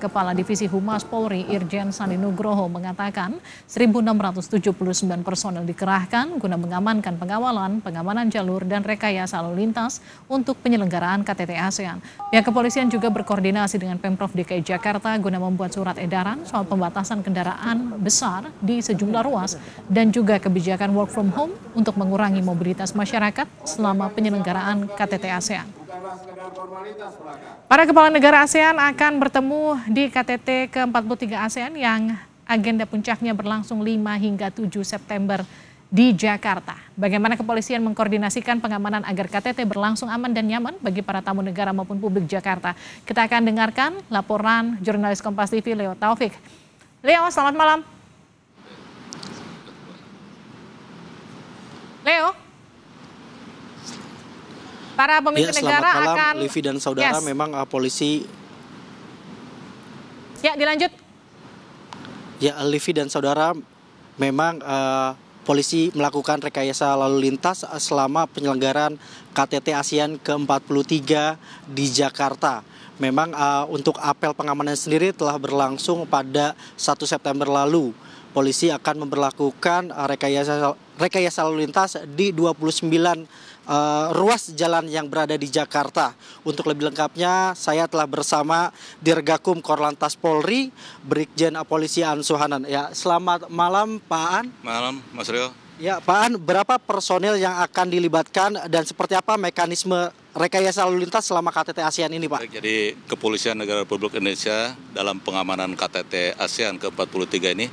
Kepala Divisi Humas Polri Irjen Sandi Nugroho mengatakan 1.679 personel dikerahkan guna mengamankan pengamanan jalur dan rekayasa lalu lintas untuk penyelenggaraan KTT ASEAN. Pihak kepolisian juga berkoordinasi dengan Pemprov DKI Jakarta guna membuat surat edaran soal pembatasan kendaraan besar di sejumlah ruas dan juga kebijakan work from home untuk mengurangi mobilitas masyarakat selama penyelenggaraan KTT ASEAN. Para kepala negara ASEAN akan bertemu di KTT ke-43 ASEAN yang agenda puncaknya berlangsung 5 hingga 7 September di Jakarta. Bagaimana kepolisian mengkoordinasikan pengamanan agar KTT berlangsung aman dan nyaman bagi para tamu negara maupun publik Jakarta. Kita akan dengarkan laporan jurnalis Kompas TV Leo Taufik. Leo, selamat malam. Leo, para pemimpin negara malam, akan... Livi dan saudara, memang polisi... Ya, dilanjut. Ya, Livi dan saudara, memang polisi melakukan rekayasa lalu lintas selama penyelenggaraan KTT ASEAN ke-43 di Jakarta. Memang untuk apel pengamanan sendiri telah berlangsung pada 1 September lalu. Polisi akan memberlakukan rekayasa lalu lintas di 29 ruas jalan yang berada di Jakarta. Untuk lebih lengkapnya, saya telah bersama Dirgakum Korlantas Polri, Brigjen Polisi Aan Suhanan. Ya, selamat malam Pak Aan. Malam, Mas Rio. Ya, Pak Aan, berapa personil yang akan dilibatkan dan seperti apa mekanisme rekayasa lalu lintas selama KTT ASEAN ini, Pak? Jadi, Kepolisian Negara Republik Indonesia dalam pengamanan KTT ASEAN ke-43 ini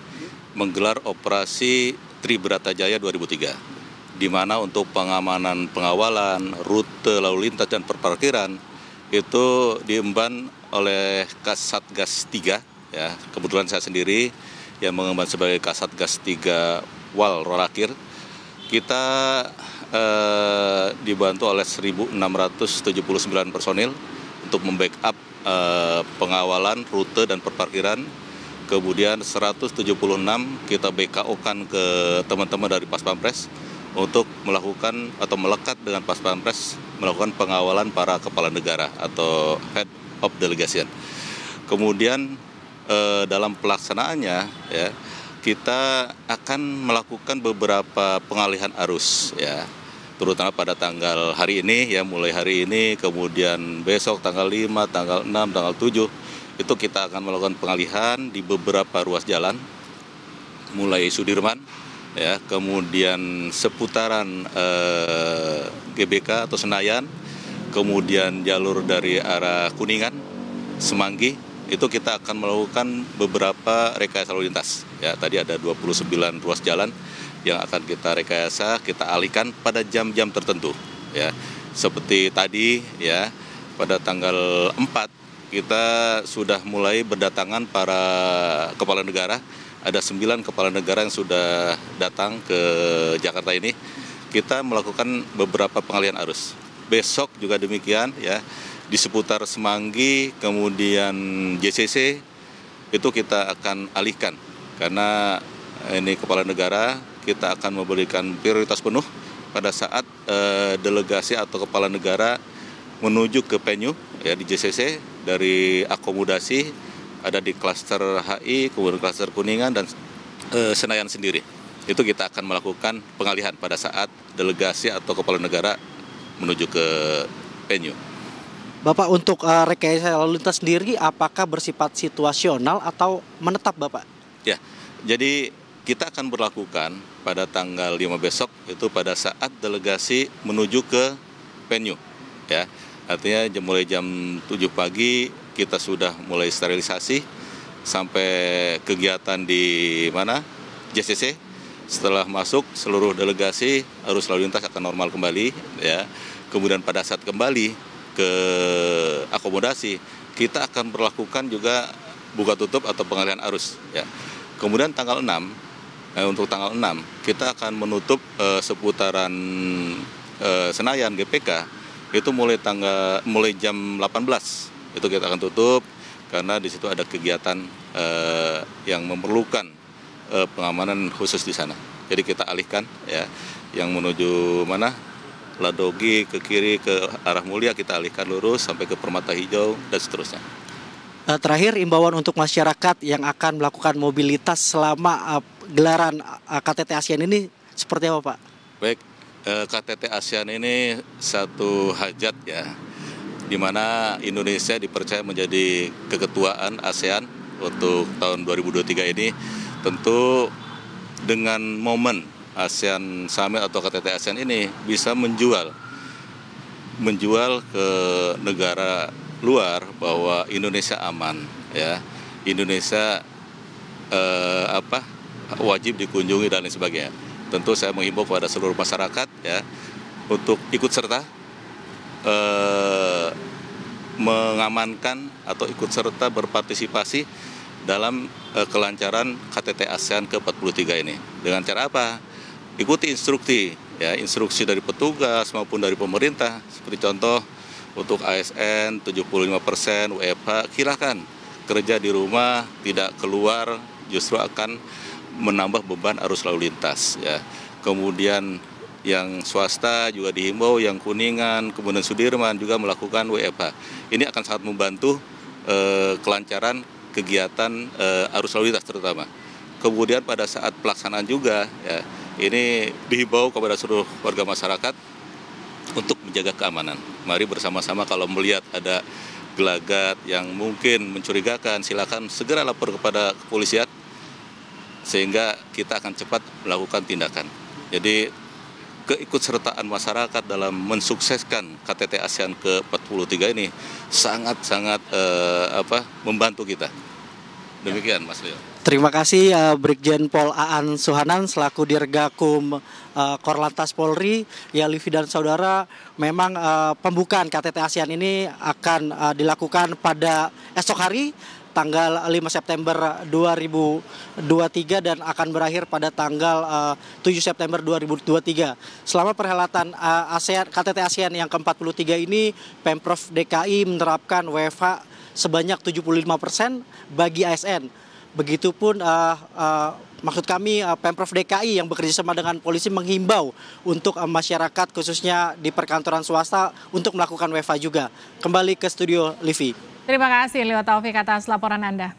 menggelar operasi Tribrata Jaya 2003, di mana untuk pengamanan pengawalan, rute lalu lintas dan perparkiran itu diemban oleh Kasatgas 3, ya. Kebetulan saya sendiri yang mengemban sebagai Kasatgas 3 Wal Rorakir. Kita dibantu oleh 1.679 personil untuk membackup pengawalan rute dan perparkiran. Kemudian 176 kita BKO-kan ke teman-teman dari Pas Pampres untuk melakukan atau melekat dengan Pas Pampres melakukan pengawalan para kepala negara atau Head of Delegation. Kemudian dalam pelaksanaannya, ya, kita akan melakukan beberapa pengalihan arus, ya, terutama pada tanggal hari ini, ya, mulai hari ini, kemudian besok tanggal 5, tanggal 6, tanggal 7. Itu kita akan melakukan pengalihan di beberapa ruas jalan, mulai Sudirman, ya, kemudian seputaran GBK atau Senayan, kemudian jalur dari arah Kuningan, Semanggi, itu kita akan melakukan beberapa rekayasa lalu lintas. Ya, tadi ada 29 ruas jalan yang akan kita rekayasa, kita alihkan pada jam-jam tertentu. Ya, seperti tadi, ya, pada tanggal 4 kita sudah mulai berdatangan para kepala negara. Ada 9 kepala negara yang sudah datang ke Jakarta ini. Kita melakukan beberapa pengalihan arus. Besok juga demikian, ya, di seputar Semanggi, kemudian JCC, itu kita akan alihkan. Karena ini kepala negara, kita akan memberikan prioritas penuh pada saat delegasi atau kepala negara menuju ke venue, ya, di JCC, dari akomodasi ada di klaster HI, kemudian klaster Kuningan dan Senayan sendiri. Itu kita akan melakukan pengalihan pada saat delegasi atau kepala negara menuju ke venue. Bapak, untuk rekayasa lalu lintas sendiri apakah bersifat situasional atau menetap, Bapak? Ya, jadi kita akan berlakukan pada tanggal 5 besok itu pada saat delegasi menuju ke venue, ya. Artinya mulai jam 7 pagi kita sudah mulai sterilisasi sampai kegiatan di mana? JCC. Setelah masuk seluruh delegasi arus lalu lintas akan normal kembali, ya. Kemudian pada saat kembali ke akomodasi kita akan berlakukan juga buka tutup atau pengalihan arus, ya. Kemudian tanggal 6 untuk tanggal 6 kita akan menutup seputaran Senayan GPK. Itu mulai jam 18 itu kita akan tutup karena di situ ada kegiatan yang memerlukan pengamanan khusus di sana. Jadi kita alihkan, ya, yang menuju mana? Ladogi ke kiri ke arah Mulia kita alihkan lurus sampai ke Permata Hijau dan seterusnya. Terakhir, imbauan untuk masyarakat yang akan melakukan mobilitas selama gelaran KTT ASEAN ini seperti apa, Pak? Baik, KTT ASEAN ini satu hajat ya, di mana Indonesia dipercaya menjadi keketuaan ASEAN untuk tahun 2023 ini. Tentu dengan momen ASEAN Summit atau KTT ASEAN ini bisa menjual ke negara luar bahwa Indonesia aman ya, Indonesia wajib dikunjungi dan lain sebagainya. Tentu saya menghimbau kepada seluruh masyarakat ya untuk ikut serta mengamankan atau ikut serta berpartisipasi dalam kelancaran KTT ASEAN ke-43 ini. Dengan cara apa? Ikuti instruksi dari petugas maupun dari pemerintah. Seperti contoh, untuk ASN 75%, WFH, silakan kerja di rumah, tidak keluar, justru akan menambah beban arus lalu lintas. Ya. Kemudian yang swasta juga dihimbau, yang Kuningan, kemudian Sudirman juga melakukan WFH. Ini akan sangat membantu kelancaran kegiatan arus lalu lintas terutama. Kemudian pada saat pelaksanaan juga, ya, ini dihimbau kepada seluruh warga masyarakat untuk menjaga keamanan. Mari bersama-sama kalau melihat ada gelagat yang mungkin mencurigakan, silakan segera lapor kepada kepolisian sehingga kita akan cepat melakukan tindakan. Jadi keikutsertaan masyarakat dalam mensukseskan KTT ASEAN ke-43 ini sangat-sangat membantu kita. Demikian, Mas Leo. Terima kasih Brigjen Pol Aan Suhanan selaku Dirgakum Korlantas Polri. Ya, Livi dan saudara, memang pembukaan KTT ASEAN ini akan dilakukan pada esok hari tanggal 5 September 2023 dan akan berakhir pada tanggal 7 September 2023. Selama perhelatan KTT ASEAN yang ke-43 ini, Pemprov DKI menerapkan WFH sebanyak 75% bagi ASN. Begitupun maksud kami Pemprov DKI yang bekerja sama dengan polisi menghimbau untuk masyarakat khususnya di perkantoran swasta untuk melakukan WFH juga. Kembali ke studio Livi. Terima kasih Leo Taufik atas laporan Anda.